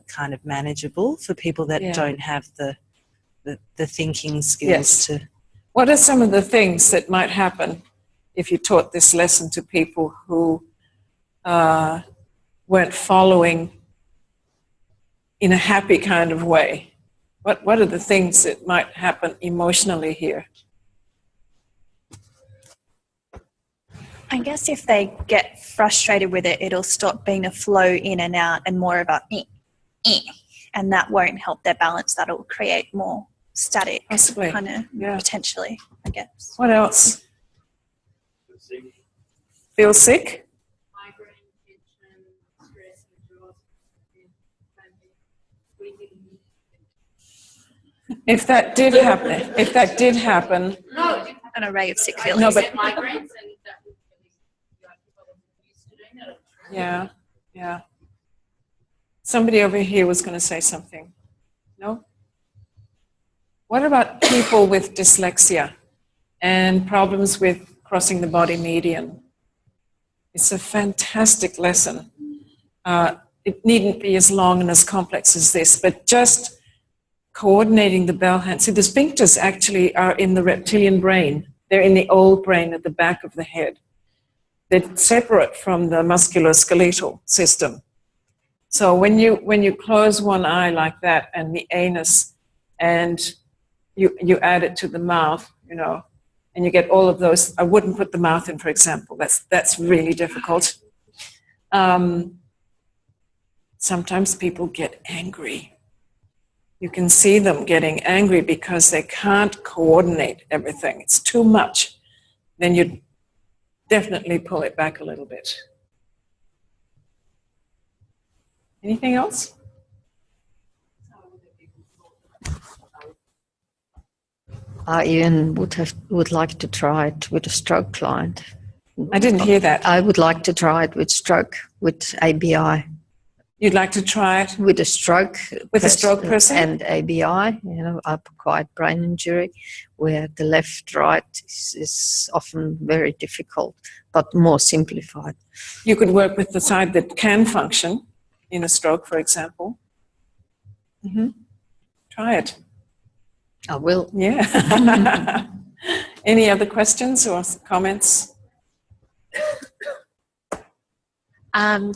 kind of manageable for people that don't have the thinking skills to. What are some of the things that might happen if you taught this lesson to people who weren't following in a happy kind of way? What are the things that might happen emotionally here? I guess if they get frustrated with it, it'll stop being a flow in and out and more of a and that won't help their balance. That'll create more static, possibly, kind of potentially, I guess. What else? Feel sick? Migraine, tension, stress, If that did happen, no, an array of sick feelings. No, but migraines and yeah. Somebody over here was going to say something. No? What about people with dyslexia and problems with crossing the body median? It's a fantastic lesson. It needn't be as long and as complex as this, but just coordinating the bell hand. See, the sphincters actually are in the reptilian brain. They're in the old brain at the back of the head. They're separate from the musculoskeletal system. So when you close one eye like that and the anus, and you add it to the mouth, and you get all of those. I wouldn't put the mouth in, for example. That's really difficult. Sometimes people get angry. You can see them getting angry because they can't coordinate everything. It's too much. Then you definitely pull it back a little bit. Anything else? I even would like to try it with a stroke client. I didn't hear that. I would like to try it with stroke, with ABI. You'd like to try it? With a stroke. With a stroke person? And ABI, acquired brain injury, where the left-right is often very difficult, but more simplified. You could work with the side that can function in a stroke, for example. Try it. I will. Yeah. Any other questions or comments?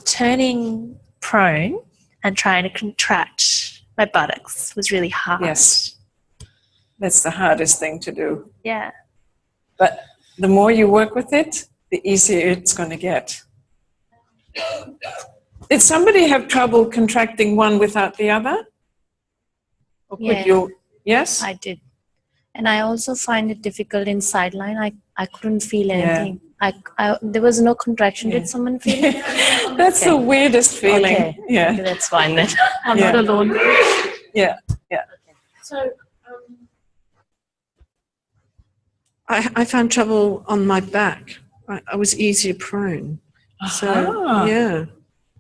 Turning prone and trying to contract my buttocks was really hard. Yes. That's the hardest thing to do. Yeah. But the more you work with it, the easier it's going to get. Did somebody have trouble contracting one without the other? Or could you? Yes? I did. And I also find it difficult in sideline. I couldn't feel anything. There was no contraction. Did someone feel it? That's the weirdest feeling. Okay. Yeah. Okay, that's fine then. I'm not alone. Yeah. So I found trouble on my back. I was easier prone. So, yeah.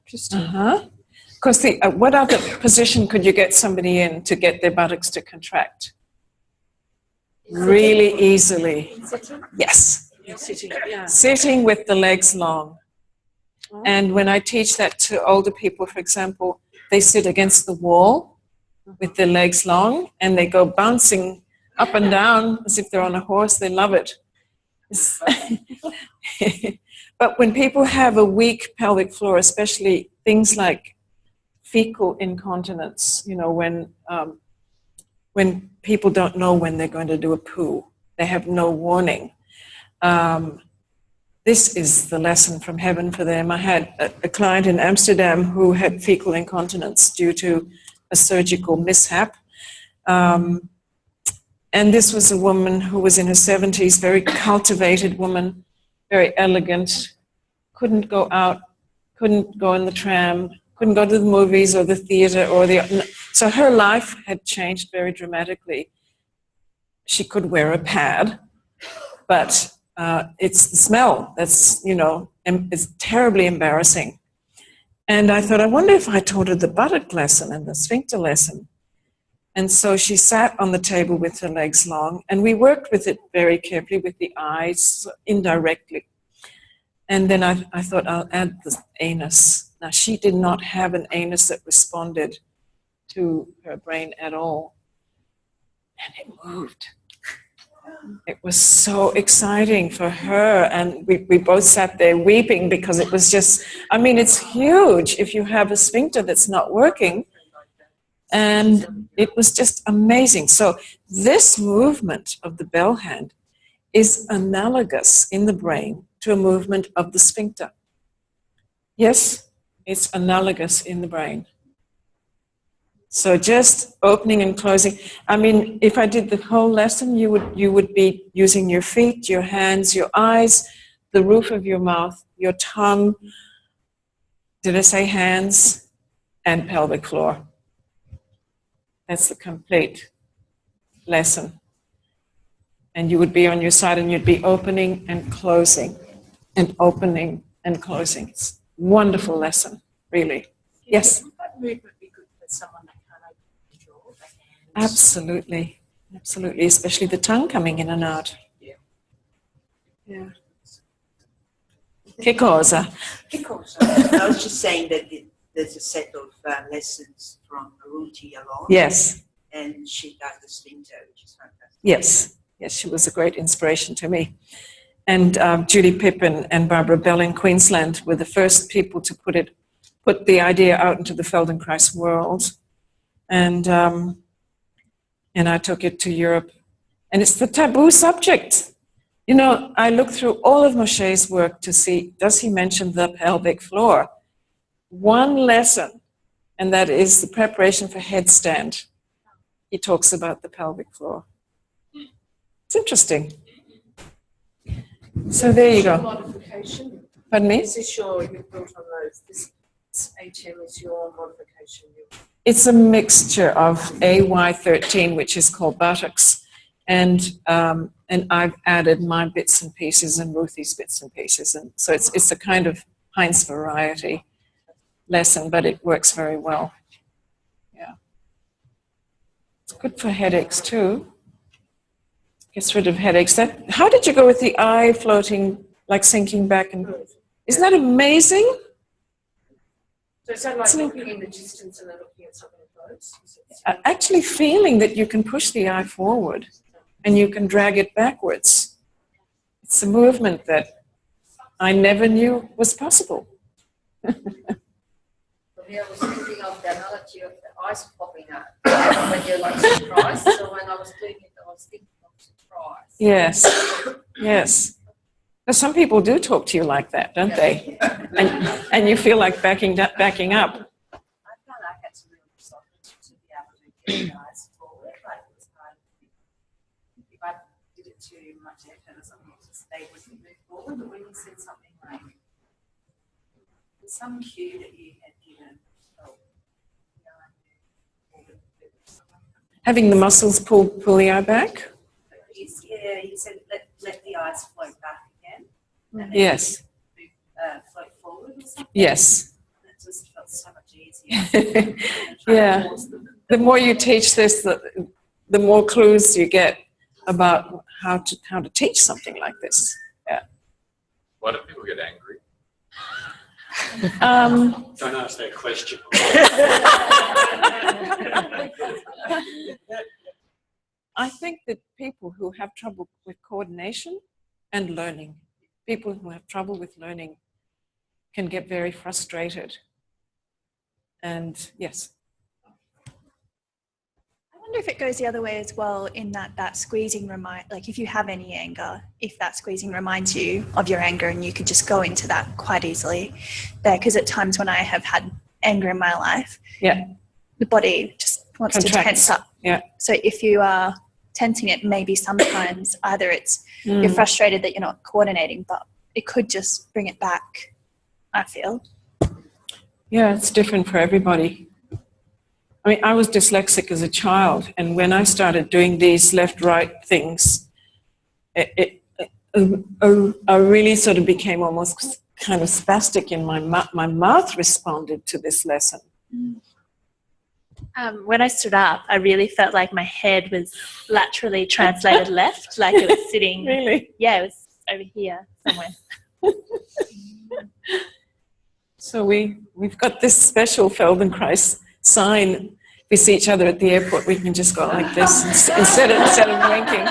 Interesting. Because what other position could you get somebody in to get their buttocks to contract? Really easily. Sitting? Yes. Sitting, yeah. Sitting with the legs long. And when I teach that to older people, for example, they sit against the wall with their legs long and they go bouncing up and down as if they're on a horse. They love it. But when people have a weak pelvic floor, especially things like fecal incontinence, when people don't know when they're going to do a poo, they have no warning. This is the lesson from heaven for them. I had a client in Amsterdam who had fecal incontinence due to a surgical mishap. And this was a woman who was in her 70s, very cultivated woman, very elegant, couldn't go out, couldn't go in the tram, couldn't go to the movies or the theater so her life had changed very dramatically. She could wear a pad, but it's the smell that's, it's terribly embarrassing. And I thought, I wonder if I taught her the buttock lesson and the sphincter lesson. And so she sat on the table with her legs long, and we worked with it very carefully with the eyes, indirectly. And then I thought I'll add the anus. Now, she did not have an anus that responded to her brain at all. And it moved. It was so exciting for her. And we both sat there weeping because it was just, I mean, it's huge if you have a sphincter that's not working. And it was just amazing. So this movement of the bell hand is analogous in the brain to a movement of the sphincter. Yes, it's analogous in the brain. So just opening and closing. I mean, if I did the whole lesson, you would be using your feet, your hands, your eyes, the roof of your mouth, your tongue. Did I say hands? And pelvic floor. That's the complete lesson. And you would be on your side and you'd be opening and closing and opening and closing. It's a wonderful lesson, really. Yes? Would that movement be good for someone that can't open the jaw, the hands? Absolutely. Absolutely. Especially the tongue coming in and out. Yeah. Yeah. Che cosa? I was just saying that there's a set of lessons from Aruti along. Yes. And she does the sphincter, which is fantastic. Yes. Yes, she was a great inspiration to me. And Judy Pippin and Barbara Bell in Queensland were the first people to put the idea out into the Feldenkrais world. And I took it to Europe. And it's the taboo subject. You know, I looked through all of Moshe's work to see, does he mention the pelvic floor? One lesson, and that is the preparation for headstand. He talks about the pelvic floor. It's interesting. So there you go. Modification. Pardon me? Is this your, you built on those, this HM is your modification? It's a mixture of AY13, which is called buttocks, and I've added my bits and pieces and Ruthie's bits and pieces. And so it's a kind of Heinz variety lesson, but it works very well. Yeah. It's good for headaches too. Gets rid of headaches. How did you go with the eye floating, like sinking back? And isn't that amazing? So is that like looking in the distance and then looking at something close? Actually feeling that you can push the eye forward and you can drag it backwards. It's a movement that I never knew was possible. I was thinking of the analogy of the eyes popping out when you're like surprised. So when I was doing it, I was thinking of surprise. Yes, yes. But some people do talk to you like that, don't they? And you feel like backing up. I found I had to really soften to be able to get the eyes forward. Like it was hard. If I did it too much effort or something, they wouldn't move forward. But when you said something like, there's some cue that you had given. Having the muscles pull the eye back? Yeah, you said let the eyes float back again. And then Yes. float forward or something. Yes. That just felt so much easier. Yeah. The more you teach this, the more clues you get about how to teach something like this. Yeah. Why do people get angry? Don't ask that question. I think that people who have trouble with coordination and learning, people who have trouble with learning can get very frustrated. And yes. I wonder if it goes the other way as well, in that squeezing like if you have any anger, if that squeezing reminds you of your anger and you could just go into that quite easily there, because at times when I have had anger in my life, Yeah. the body just wants to tense up. Yeah. So if you are tensing it, maybe sometimes either it's you're frustrated that you're not coordinating, but it could just bring it back, I feel. Yeah, it's different for everybody. I mean, I was dyslexic as a child, and when I started doing these left-right things, I really sort of became almost kind of spastic in my mouth responded to this lesson. When I stood up, I really felt like my head was laterally translated left, like it was sitting. Really? Yeah, it was over here somewhere. So we've got this special Feldenkrais sign. If we see each other at the airport, we can just go like this instead of winking.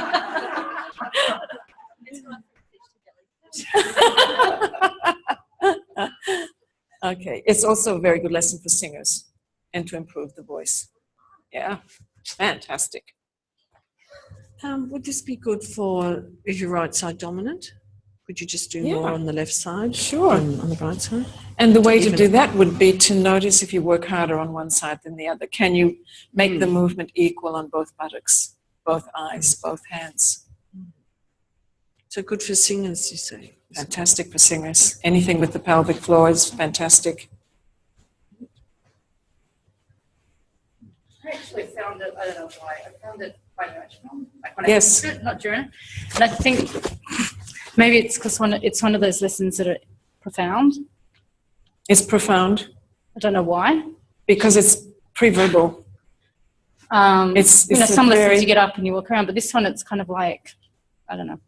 Okay, it's also a very good lesson for singers and to improve the voice. Yeah, fantastic. Would this be good for if you're right side dominant? Could you just do more on the left side? Sure. On the right side? And the way to do that would be to notice if you work harder on one side than the other. Can you make the movement equal on both buttocks, both eyes, both hands? So good for singers, you say? Fantastic for singers. Anything with the pelvic floor is fantastic. I actually found it, I don't know why, I found it quite emotional. Like when Yes. I did it, not during it. And I think maybe it's because it's one of those lessons that are profound. It's profound. I don't know why. Because it's pre-verbal. It's some lessons you get up and you walk around, but this one it's kind of like, I don't know.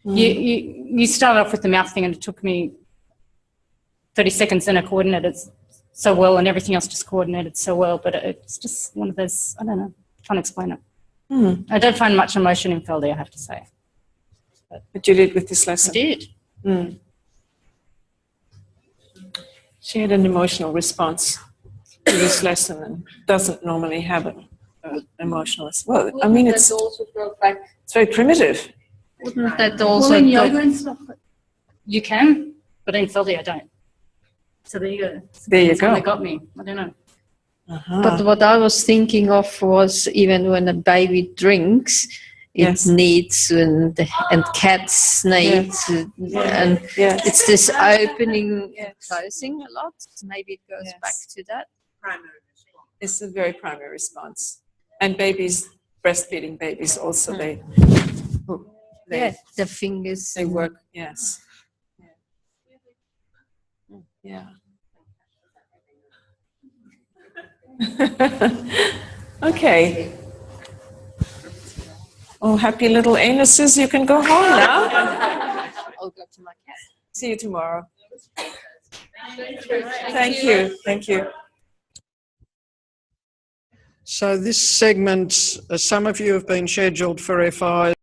You started off with the mouth thing and it took me 30 seconds and I coordinated so well and everything else just coordinated so well, but it's just one of those, I don't know, can't explain it. I don't find much emotion in Feldy, I have to say. But you did with this lesson? I did. She had an emotional response to this lesson and doesn't normally have an emotional response. Well, I mean, it's very primitive. Wouldn't that also in yoga and stuff? You can, but in Feldy I don't. So there you go. There you go. They got me. I don't know. But what I was thinking of was even when a baby drinks, it needs and cats need and it's this opening and closing a lot. Maybe it goes back to that. It's a very primary response. And babies, breastfeeding babies also, they the fingers. They work, yes. Yeah. Okay. Oh, happy little anuses, you can go home now. I'll go to my cat. See you tomorrow. Thank you. Thank you. So this segment, some of you have been scheduled for FIs.